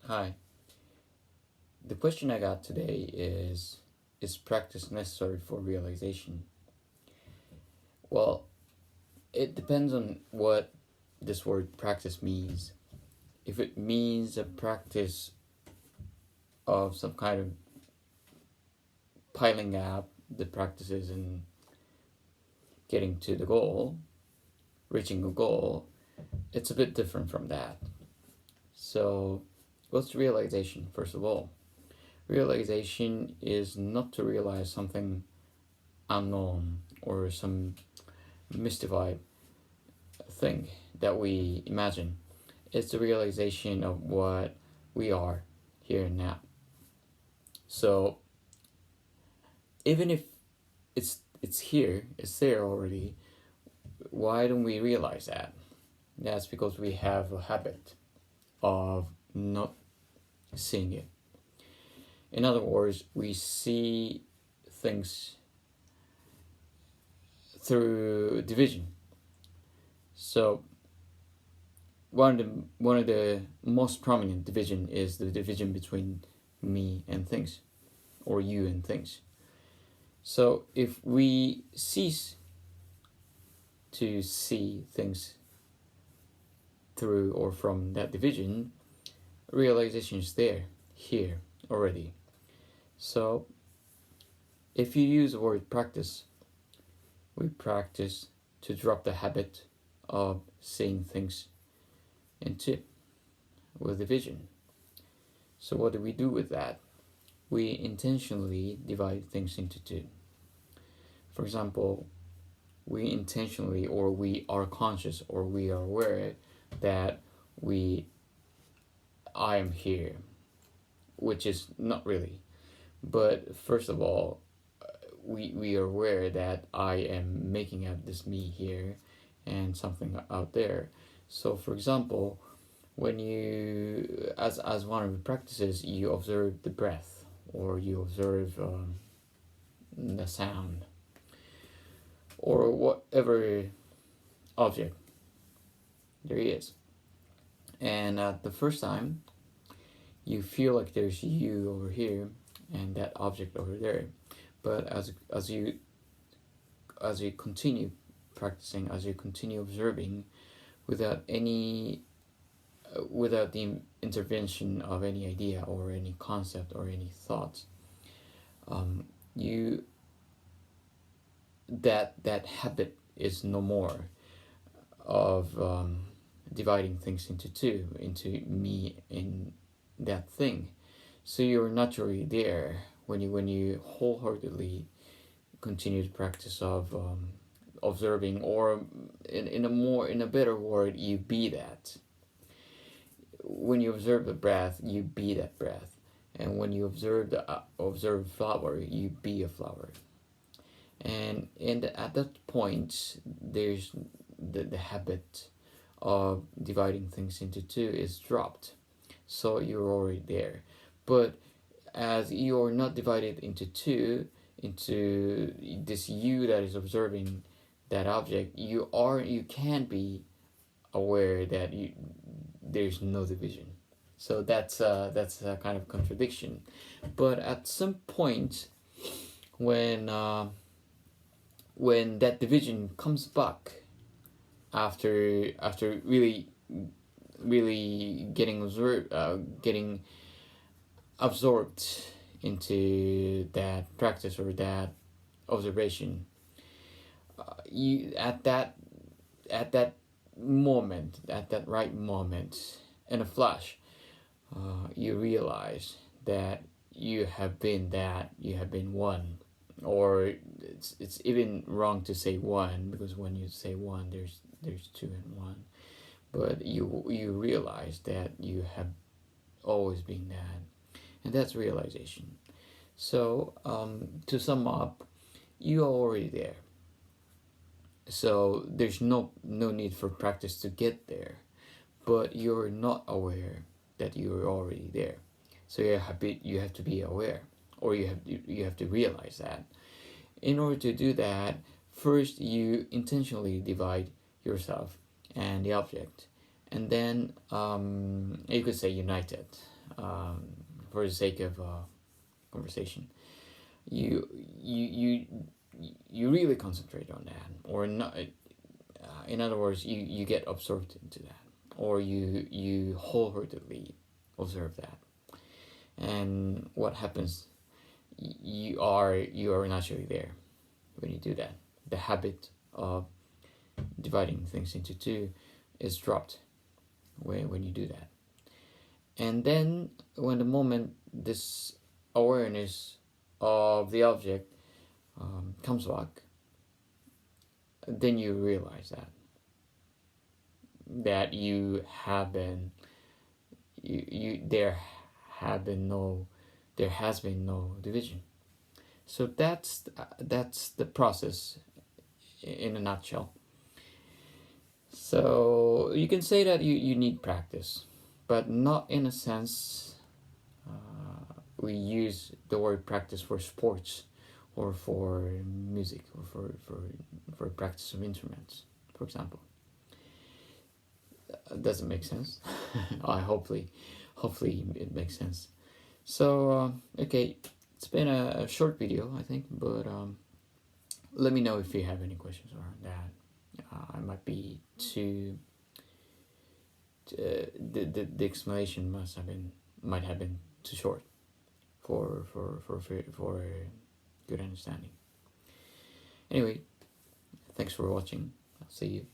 Hi. The question I got today is practice necessary for realization? Well, it depends on what this word practice means. If it means a practice of some kind of piling up the practices and getting to the goal, reaching a goal, it's a bit different from that. So, what's realization, first of all? Realization is not to realize something unknown or some mystified thing that we imagine. It's the realization of what we are here and now. So even if it's here, it's there already, why don't we realize that? That's because we have a habit of not seeing it. In other words, we see things through division. So one of the most prominent division is the division between me and things, or you and things. So if we cease to see things through or from that division, realization is there, here already. So if you use the word practice, we practice to drop the habit of seeing things into with division. So what do we do with that? We intentionally divide things into two. For example, we intentionally, or we are conscious, or we are aware that I am here, which is not really. But first of all, we are aware that I am making up this me here and something out there. So for example, when you, as one of the practices, you observe the breath, or you observe the sound, or whatever object there is. And at the first time, you feel like there's you over here and that object over there. But as you continue practicing, as you continue observing, without the intervention of any idea or any concept or any thought, that habit is no more of dividing things into two, into me and that thing. So you're naturally there when you wholeheartedly continue the practice of observing, or in a better word, you be that. When you observe the breath, you be that breath, and when you observe flower, you be a flower. And at that point, there's the habit of dividing things into two is dropped. So you're already there. But as you're not divided into two, into this you that is observing that object, you can be aware that there's no division. So that's a kind of contradiction. But at some point, when that division comes back after really getting absorbed into that practice or that observation, you at that moment, at that right moment, in a flash, you realize that you have been one. Or it's even wrong to say one, because when you say one, there's two and one. But you realize that you have always been that, and that's realization. So to sum up, you are already there. So there's no need for practice to get there, but you're not aware that you're already there. So you have to be aware, or you have to realize that. In order to do that, first you intentionally divide yourself and the object, and then you could say unite it. for the sake of conversation, you really concentrate on that, or not. In other words, you get absorbed into that, or you wholeheartedly observe that, and what happens? You are naturally there when you do that. The habit of dividing things into two is dropped when you do that. And then when the moment this awareness of the object comes back, then you realize that you have been there has been no division. So that's the process in a nutshell. So you can say that you need practice, but not in a sense we use the word practice for sports or for music or for practice of instruments, for example. Doesn't make sense. Hopefully it makes sense. So okay, it's been a short video, I think, but let me know if you have any questions around that. I might be too. The explanation might have been too short for good understanding. Anyway, thanks for watching. I'll see you.